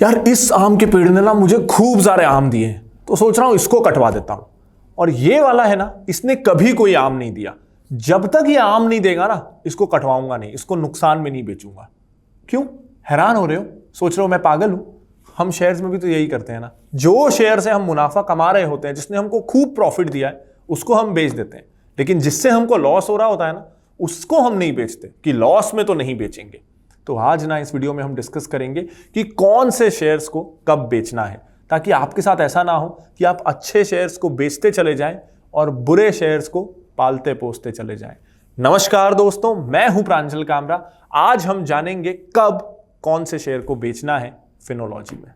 यार इस आम के पेड़ ने ना मुझे खूब सारे आम दिए हैं, तो सोच रहा हूं इसको कटवा देता हूं। और ये वाला है ना, इसने कभी कोई आम नहीं दिया। जब तक ये आम नहीं देगा ना, इसको कटवाऊंगा नहीं, इसको नुकसान में नहीं बेचूंगा। क्यों हैरान हो रहे हो? सोच रहे हो मैं पागल हूं? हम शेयर्स में भी तो यही करते हैं ना। जो शेयर से हम मुनाफा कमा रहे होते हैं, जिसने हमको खूब प्रॉफिट दिया है, उसको हम बेच देते हैं। लेकिन जिससे हमको लॉस हो रहा होता है ना, उसको हम नहीं बेचते कि लॉस में तो नहीं बेचेंगे। तो आज ना इस वीडियो में हम डिस्कस करेंगे कि कौन से शेयर्स को कब बेचना है, ताकि आपके साथ ऐसा ना हो कि आप अच्छे शेयर्स को बेचते चले जाएं और बुरे शेयर्स को पालते पोसते चले जाएं। नमस्कार दोस्तों, मैं हूं प्रांजल कामरा। आज हम जानेंगे कब कौन से शेयर को बेचना है फिनोलॉजी में।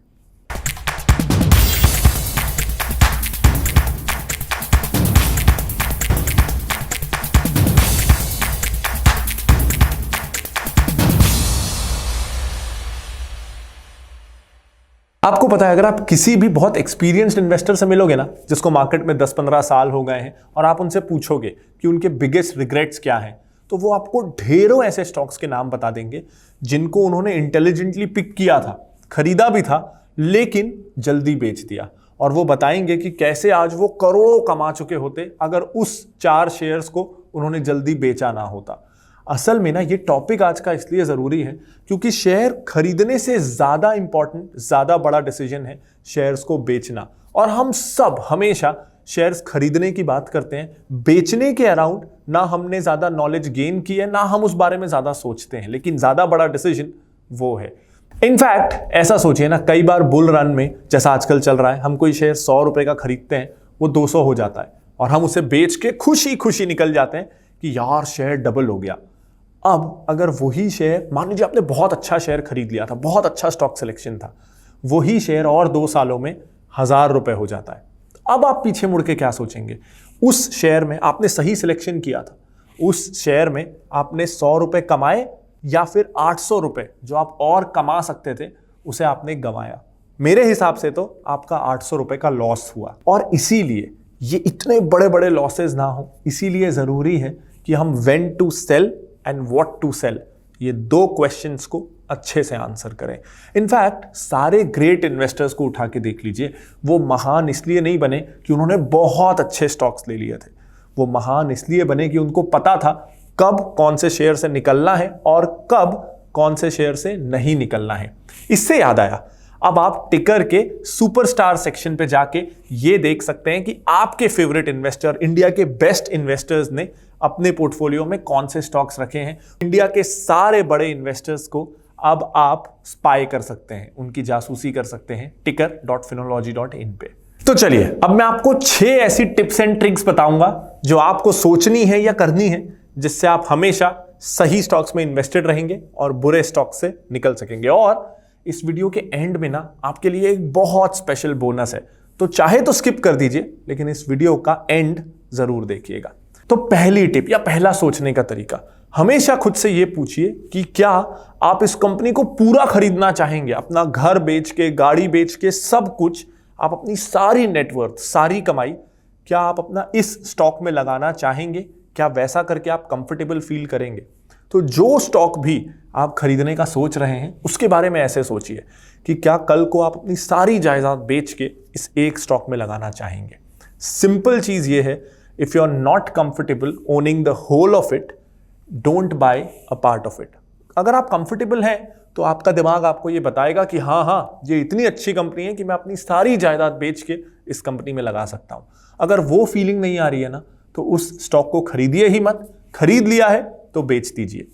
आपको पता है, अगर आप किसी भी बहुत एक्सपीरियंस्ड इन्वेस्टर से मिलोगे ना, जिसको मार्केट में 10-15 साल हो गए हैं, और आप उनसे पूछोगे कि उनके बिगेस्ट रिग्रेट्स क्या हैं, तो वो आपको ढेरों ऐसे स्टॉक्स के नाम बता देंगे जिनको उन्होंने इंटेलिजेंटली पिक किया था, खरीदा भी था, लेकिन जल्दी बेच दिया। और वो बताएंगे कि कैसे आज वो करोड़ों कमा चुके होते अगर उस 4 शेयर्स को उन्होंने जल्दी बेचा ना होता। असल में ना, ये टॉपिक आज का इसलिए जरूरी है क्योंकि शेयर खरीदने से ज्यादा इंपॉर्टेंट, ज्यादा बड़ा डिसीजन है शेयर्स को बेचना। और हम सब हमेशा शेयर्स खरीदने की बात करते हैं, बेचने के अराउंड ना हमने ज्यादा नॉलेज गेन की है, ना हम उस बारे में ज्यादा सोचते हैं। लेकिन ज्यादा बड़ा डिसीजन वो है। इनफैक्ट ऐसा सोचिए ना, कई बार बुल रन में, जैसा आजकल चल रहा है, हम कोई शेयर 100 रुपए का खरीदते हैं, वो 200 हो जाता है और हम उसे बेच के खुशी खुशी निकल जाते हैं कि यार शेयर डबल हो गया। अब अगर वही शेयर, मान लीजिए आपने बहुत अच्छा शेयर खरीद लिया था, बहुत अच्छा स्टॉक सिलेक्शन था, वही शेयर और 2 सालों में 1000 रुपए हो जाता है। अब आप पीछे मुड़ के क्या सोचेंगे? उस शेयर में आपने सही सिलेक्शन किया था, उस शेयर में आपने 100 रुपए कमाए, या फिर 800 रुपए जो आप और कमा सकते थे उसे आपने गंवाया? मेरे हिसाब से तो आपका 800 रुपए का लॉस हुआ। और इसीलिए ये इतने बड़े बड़े लॉसेस ना हो, इसीलिए जरूरी है कि हम when to sell and what to sell, ये 2 क्वेश्चंस को अच्छे से आंसर करें। इनफैक्ट सारे ग्रेट इन्वेस्टर्स को उठा के देख लीजिए, वो महान इसलिए नहीं बने कि उन्होंने बहुत अच्छे स्टॉक्स ले लिए थे। वो महान इसलिए बने कि उनको पता था कब कौन से शेयर से निकलना है और कब कौन से शेयर से नहीं निकलना है। इससे याद आया, अब आप टिकर के सुपरस्टार सेक्शन पे जाके ये देख सकते हैं कि आपके फेवरेट इन्वेस्टर, इंडिया के बेस्ट इन्वेस्टर्स ने अपने पोर्टफोलियो में कौन से स्टॉक्स रखे हैं। इंडिया के सारे बड़े इन्वेस्टर्स को अब आप स्पाई कर सकते हैं, उनकी जासूसी कर सकते हैं ticker.finology.in पे। तो चलिए, अब मैं आपको 6 ऐसी टिप्स एंड ट्रिक्स बताऊंगा जो आपको सोचनी है या करनी है, जिससे आप हमेशा सही स्टॉक्स में इन्वेस्टेड रहेंगे और बुरे स्टॉक से निकल सकेंगे। और इस वीडियो के एंड में ना, आपके लिए एक बहुत स्पेशल बोनस है, तो चाहे तो स्किप कर दीजिए, लेकिन इस वीडियो का एंड जरूर देखिएगा। तो पहली टिप या पहला सोचने का तरीका, हमेशा खुद से यह पूछिए कि क्या आप इस कंपनी को पूरा खरीदना चाहेंगे, अपना घर बेच के, गाड़ी बेच के, सब कुछ, आप अपनी सारी नेटवर्थ, सारी कमाई, क्या आप अपना इस स्टॉक में लगाना चाहेंगे? क्या वैसा करके आप कंफर्टेबल फील करेंगे? तो जो स्टॉक भी आप खरीदने का सोच रहे हैं, उसके बारे में ऐसे सोचिए कि क्या कल को आप अपनी सारी जायदाद बेच के इस एक स्टॉक में लगाना चाहेंगे। सिंपल चीज ये है, if you are not comfortable owning the whole of it, don't buy a part of it. अगर आप कंफर्टेबल हैं तो आपका दिमाग आपको ये बताएगा कि हाँ, ये इतनी अच्छी कंपनी है कि मैं अपनी सारी जायदाद बेच के इस कंपनी में लगा सकता हूं। अगर वो फीलिंग नहीं आ रही है ना, तो उस स्टॉक को खरीदिए ही मत। खरीद लिया है तो बेच दीजिए।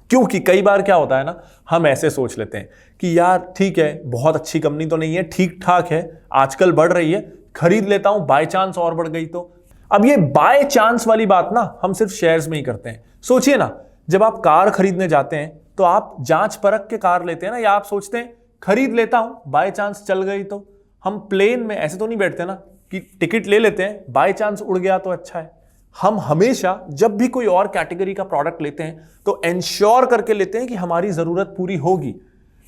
क्योंकि कई बार क्या होता है ना, हम ऐसे सोच लेते हैं कि यार ठीक है, बहुत अच्छी कंपनी तो नहीं है, ठीक ठाक है, आजकल बढ़ रही है, खरीद लेता हूं, बाय चांस और बढ़ गई तो। अब ये बाय चांस वाली बात ना हम सिर्फ शेयर्स में ही करते हैं। सोचिए ना, जब आप कार खरीदने जाते हैं तो आप जांच परख के कार लेते हैं ना, या आप सोचते हैं खरीद लेता हूं, बाय चांस चल गई तो। हम प्लेन में ऐसे तो नहीं बैठते ना कि टिकट ले लेते हैं, बाय चांस उड़ गया तो अच्छा है। हम हमेशा जब भी कोई और कैटेगरी का प्रोडक्ट लेते हैं तो इंश्योर करके लेते हैं कि हमारी जरूरत पूरी होगी।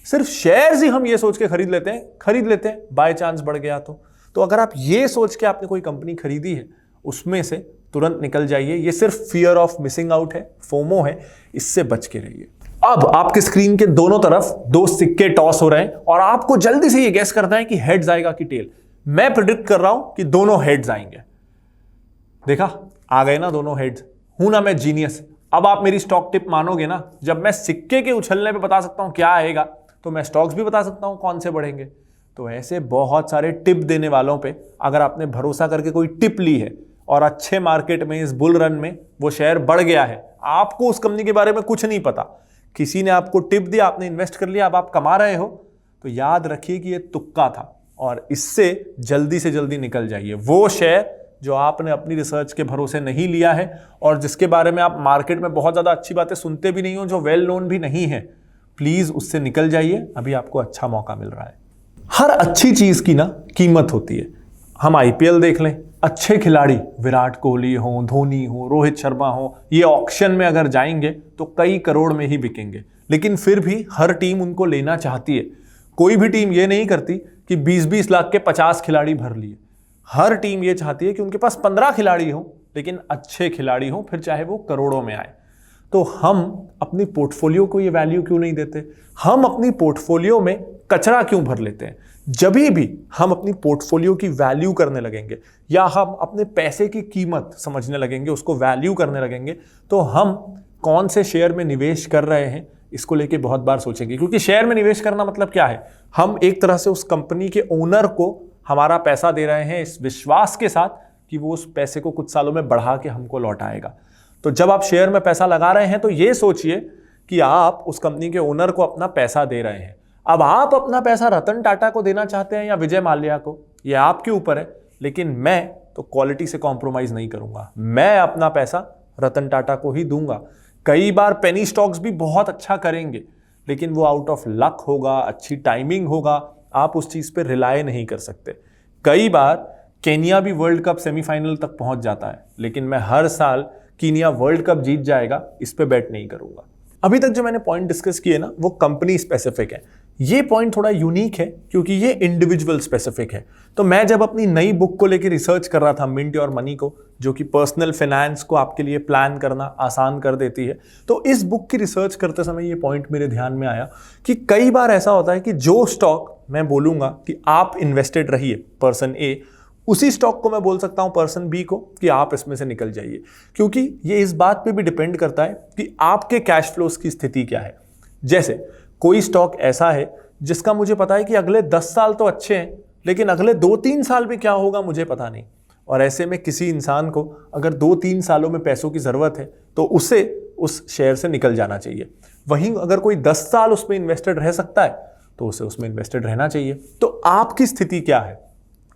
सिर्फ शेयर्स ही हम ये सोच के खरीद लेते हैं बाय चांस बढ़ गया तो अगर आप ये सोच के आपने कोई कंपनी खरीदी है, उसमें से तुरंत निकल जाइए। ये सिर्फ फियर ऑफ मिसिंग आउट है, फोमो है, इससे बच के रहिए। अब आपके स्क्रीन के दोनों तरफ दो सिक्के टॉस हो रहे हैं और आपको जल्दी से ये गैस करना है कि हेड्स आएगा कि टेल। मैं प्रिडिक्ट कर रहा हूं कि दोनों हेड्स आएंगे। देखा, आ गए ना दोनों हेड्स। हूं ना मैं जीनियस। अब आप मेरी स्टॉक टिप मानोगे ना, जब मैं सिक्के के उछलने पे बता सकता हूं क्या आएगा, तो मैं स्टॉक्स भी बता सकता हूं कौन से बढ़ेंगे। तो ऐसे बहुत सारे टिप देने वालों पे अगर आपने भरोसा करके कोई टिप ली है और अच्छे मार्केट में इस बुल रन में वो शेयर बढ़ गया है, आपको उस कंपनी के बारे में कुछ नहीं पता, किसी ने आपको टिप दिया, आपने इन्वेस्ट कर लिया, अब आप कमा रहे हो, तो याद रखिए कि ये तुक्का था और इससे जल्दी से जल्दी निकल जाइए। वो शेयर जो आपने अपनी रिसर्च के भरोसे नहीं लिया है और जिसके बारे में आप मार्केट में बहुत ज्यादा अच्छी बातें सुनते भी नहीं हो, जो वेल नोन भी नहीं है, प्लीज उससे निकल जाइए। अभी आपको अच्छा मौका मिल रहा है। हर अच्छी चीज की ना कीमत होती है। हम आईपीएल देख लें, अच्छे खिलाड़ी विराट कोहली हो, धोनी हो, रोहित शर्मा हो, ये ऑक्शन में अगर जाएंगे तो कई करोड़ में ही बिकेंगे, लेकिन फिर भी हर टीम उनको लेना चाहती है। कोई भी टीम ये नहीं करती कि 20-20 लाख के 50 खिलाड़ी भर लिए। हर टीम ये चाहती है कि उनके पास 15 खिलाड़ी हो, लेकिन अच्छे खिलाड़ी हो, फिर चाहे वो करोड़ों में आए। तो हम अपनी पोर्टफोलियो को ये वैल्यू क्यों नहीं देते? हम अपनी पोर्टफोलियो में कचरा क्यों भर लेते हैं? जब भी हम अपनी पोर्टफोलियो की वैल्यू करने लगेंगे या हम अपने पैसे की कीमत समझने लगेंगे, उसको वैल्यू करने लगेंगे, तो हम कौन से शेयर में निवेश कर रहे हैं इसको लेके बहुत बार सोचेंगे। क्योंकि शेयर में निवेश करना मतलब क्या है? हम एक तरह से उस कंपनी के ओनर को हमारा पैसा दे रहे हैं इस विश्वास के साथ कि वो उस पैसे को कुछ सालों में बढ़ा के हमको लौटाएगा। तो जब आप शेयर में पैसा लगा रहे हैं तो ये सोचिए कि आप उस कंपनी के ओनर को अपना पैसा दे रहे हैं। अब आप अपना पैसा रतन टाटा को देना चाहते हैं या विजय माल्या को, ये आपके ऊपर है, लेकिन मैं तो क्वालिटी से कॉम्प्रोमाइज नहीं करूंगा। मैं अपना पैसा रतन टाटा को ही दूंगा। कई बार पेनी स्टॉक्स भी बहुत अच्छा करेंगे, लेकिन वो आउट ऑफ लक होगा, अच्छी टाइमिंग होगा, आप उस चीज पे रिलाय नहीं कर सकते। कई बार केनिया भी वर्ल्ड कप सेमीफाइनल तक पहुंच जाता है, लेकिन मैं हर साल कीनिया वर्ल्ड कप जीत जाएगा इस पे बेट नहीं करूंगा। अभी तक जो मैंने पॉइंट डिस्कस किए ना, वो कंपनी स्पेसिफिक है। ये पॉइंट थोड़ा यूनिक है क्योंकि ये इंडिविजुअल स्पेसिफिक है। तो मैं जब अपनी नई बुक को लेकर रिसर्च कर रहा था, मिंट योर मनी को, जो कि पर्सनल फाइनेंस को आपके लिए प्लान करना आसान कर देती है, तो इस बुक की रिसर्च करते समय ये पॉइंट मेरे ध्यान में आया कि कई बार ऐसा होता है कि जो स्टॉक मैं बोलूंगा कि आप इन्वेस्टेड रहिए पर्सन ए, उसी स्टॉक को मैं बोल सकता हूं पर्सन बी को कि आप इसमें से निकल जाइए। क्योंकि ये इस बात पे भी डिपेंड करता है कि आपके कैश फ्लोस की स्थिति क्या है। जैसे कोई स्टॉक ऐसा है जिसका मुझे पता है कि अगले 10 साल तो अच्छे हैं, लेकिन अगले 2-3 साल में क्या होगा मुझे पता नहीं, और ऐसे में किसी इंसान को अगर 2-3 सालों में पैसों की जरूरत है तो उसे उस शेयर से निकल जाना चाहिए। वहीं अगर कोई 10 साल उसमें इन्वेस्टेड रह सकता है तो उसे उसमें इन्वेस्टेड रहना चाहिए। तो आपकी स्थिति क्या है?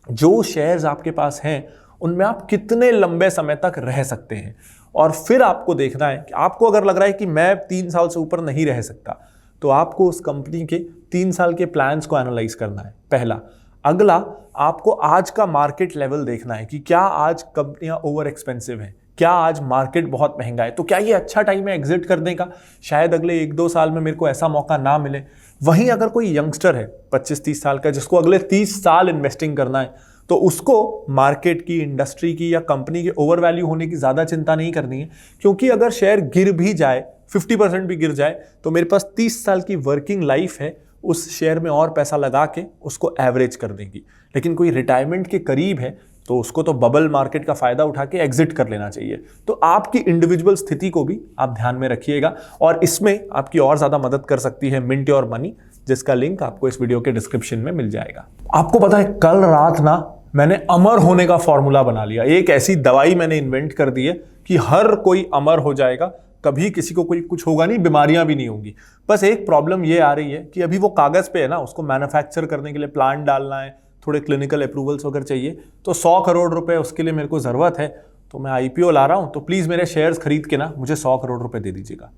जो शेयर्स आपके पास हैं उनमें आप कितने लंबे समय तक रह सकते हैं, और फिर आपको देखना है कि आपको अगर लग रहा है कि मैं 3 साल से ऊपर नहीं रह सकता, तो आपको उस कंपनी के 3 साल के प्लान्स को एनालाइज करना है, पहला। अगला, आपको आज का मार्केट लेवल देखना है कि क्या आज कंपनियां ओवर एक्सपेंसिव हैं, क्या आज मार्केट बहुत महंगा है, तो क्या ये अच्छा टाइम है एग्जिट करने का? शायद अगले 1-2 साल में मेरे को ऐसा मौका ना मिले। वहीं अगर कोई यंगस्टर है 25-30 साल का जिसको अगले 30 साल इन्वेस्टिंग करना है, तो उसको मार्केट की, इंडस्ट्री की या कंपनी के ओवर वैल्यू होने की ज्यादा चिंता नहीं करनी है। क्योंकि अगर शेयर गिर भी जाए, 50% भी गिर जाए, तो मेरे पास 30 साल की वर्किंग लाइफ है उस शेयर में और पैसा लगा के उसको एवरेज कर देगी। लेकिन कोई रिटायरमेंट के करीब है तो उसको तो बबल मार्केट का फायदा उठा के एग्जिट कर लेना चाहिए। तो आपकी इंडिविजुअल स्थिति को भी आप ध्यान में रखिएगा, और इसमें आपकी और ज्यादा मदद कर सकती है मिंट योर मनी, जिसका लिंक आपको इस वीडियो के डिस्क्रिप्शन में मिल जाएगा। आपको पता है, कल रात ना मैंने अमर होने का फॉर्मूला बना लिया। एक ऐसी दवाई मैंने इन्वेंट कर दी है कि हर कोई अमर हो जाएगा, कभी किसी को कोई कुछ होगा नहीं, बीमारियां भी नहीं होंगी। बस एक प्रॉब्लम ये आ रही है कि अभी वो कागज पे है ना, उसको मैन्युफैक्चर करने के लिए प्लांट डालना है, थोड़े क्लिनिकल अप्रूवल्स वगैरह चाहिए, तो 100 करोड़ रुपए उसके लिए मेरे को जरूरत है। तो मैं आईपीओ ला रहा हूं, तो प्लीज मेरे शेयर्स खरीद के ना मुझे 100 करोड़ रुपए दे दीजिएगा।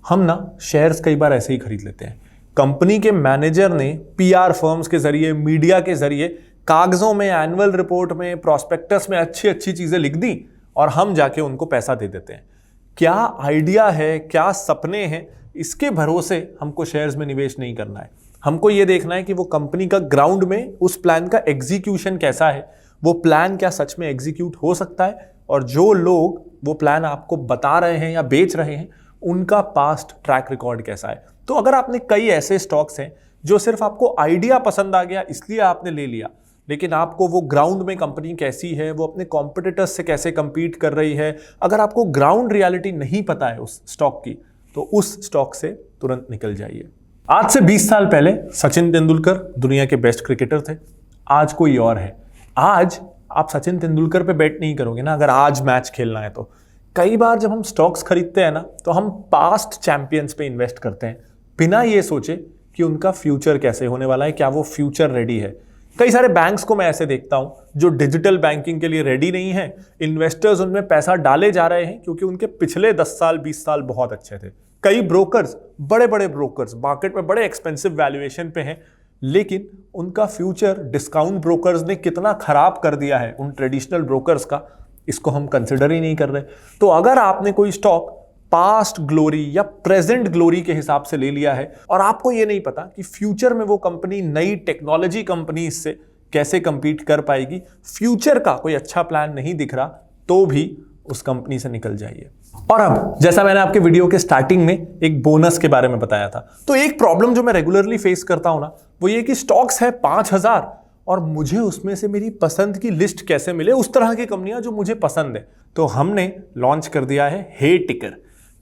हम ना शेयर्स कई बार ऐसे ही खरीद लेते हैं। कंपनी के मैनेजर ने पीआर फर्म्स के जरिए, मीडिया के जरिए, कागजों में, एनुअल रिपोर्ट में, प्रोस्पेक्टस में अच्छी अच्छी चीजें लिख दी और हम जाके उनको पैसा दे देते हैं। क्या आइडिया है, क्या सपने हैं, इसके भरोसे हमको शेयर्स में निवेश नहीं करना है। हमको ये देखना है कि वो कंपनी का ग्राउंड में उस प्लान का एग्जीक्यूशन कैसा है, वो प्लान क्या सच में एग्जीक्यूट हो सकता है, और जो लोग वो प्लान आपको बता रहे हैं या बेच रहे हैं उनका पास्ट ट्रैक रिकॉर्ड कैसा है। तो अगर आपने कई ऐसे स्टॉक्स हैं जो सिर्फ आपको आइडिया पसंद आ गया इसलिए आपने ले लिया, लेकिन आपको वो ग्राउंड में कंपनी कैसी है, वो अपने कॉम्पिटिटर्स से कैसे compete कर रही है, अगर आपको ग्राउंड रियलिटी नहीं पता है उस स्टॉक की, तो उस स्टॉक से तुरंत निकल जाइए। आज से 20 साल पहले सचिन तेंदुलकर दुनिया के बेस्ट क्रिकेटर थे, आज कोई और है। आज आप सचिन तेंदुलकर पे बेट नहीं करोगे ना, अगर आज मैच खेलना है तो। कई बार जब हम स्टॉक्स खरीदते हैं ना, तो हम पास्ट चैंपियंस पे इन्वेस्ट करते हैं बिना ये सोचे कि उनका फ्यूचर कैसे होने वाला है, क्या वो फ्यूचर रेडी है। कई सारे बैंक्स को मैं ऐसे देखता हूं जो डिजिटल बैंकिंग के लिए रेडी नहीं है, इन्वेस्टर्स उनमें पैसा डाले जा रहे हैं क्योंकि उनके पिछले 10 साल 20 साल बहुत अच्छे थे। कई ब्रोकर्स, बड़े बड़े ब्रोकर्स मार्केट में बड़े एक्सपेंसिव वैल्यूएशन पे हैं, लेकिन उनका फ्यूचर डिस्काउंट ब्रोकर्स ने कितना खराब कर दिया है उन ट्रेडिशनल ब्रोकर्स का, इसको हम कंसिडर ही नहीं कर रहे। तो अगर आपने कोई स्टॉक पास्ट ग्लोरी या प्रेजेंट ग्लोरी के हिसाब से ले लिया है और आपको यह नहीं पता कि फ्यूचर में वो कंपनी नई टेक्नोलॉजी कंपनी से कैसे कंपीट कर पाएगी, फ्यूचर का कोई अच्छा प्लान नहीं दिख रहा, तो भी उस कंपनी से निकल जाइए। और अब जैसा मैंने आपके वीडियो के स्टार्टिंग में एक बोनस के बारे में बताया था, तो एक प्रॉब्लम जो मैं रेगुलरली फेस करता हूं ना, वो ये कि स्टॉक्स है 5000 और मुझे उसमें से मेरी पसंद की लिस्ट कैसे मिले, उस तरह की कंपनियां जो मुझे पसंद है। तो हमने लॉन्च कर दिया है हे टिकर।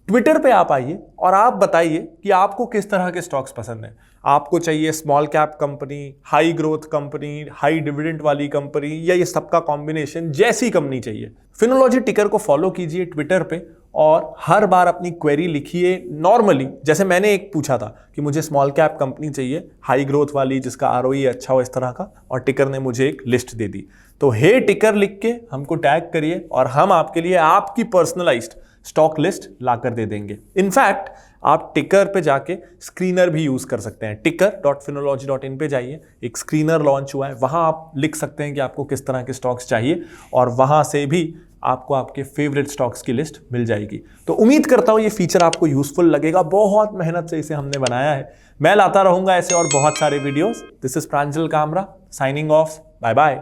ट्विटर पे आप आइए और आप बताइए कि आपको किस तरह के स्टॉक्स पसंद हैं। आपको चाहिए small cap company, high growth company, high dividend वाली कंपनी, या ये सबका कॉम्बिनेशन, जैसी कंपनी चाहिए। फिनोलॉजी टिकर को फॉलो कीजिए ट्विटर पे और हर बार अपनी क्वेरी लिखिए नॉर्मली। जैसे मैंने एक पूछा था कि मुझे स्मॉल कैप कंपनी चाहिए, हाई ग्रोथ वाली, जिसका आरओई अच्छा हो, इस तरह का, और टिकर ने मुझे एक लिस्ट दे दी। तो हे टिकर लिख के हमको टैग करिए और हम आपके लिए आपकी पर्सनलाइज्ड स्टॉक लिस्ट लाकर दे देंगे। इनफैक्ट आप टिकर पे जाके स्क्रीनर भी यूज कर सकते हैं। ticker.finology.in पे जाइए, एक स्क्रीनर लॉन्च हुआ है, वहां आप लिख सकते हैं कि आपको किस तरह के स्टॉक्स चाहिए और वहां से भी आपको आपके फेवरेट स्टॉक्स की लिस्ट मिल जाएगी। तो उम्मीद करता हूं ये फीचर आपको यूजफुल लगेगा। बहुत मेहनत से इसे हमने बनाया है। मैं लाता रहूंगा ऐसे और बहुत सारे videos. This is Pranjal Kamra signing off. Bye bye.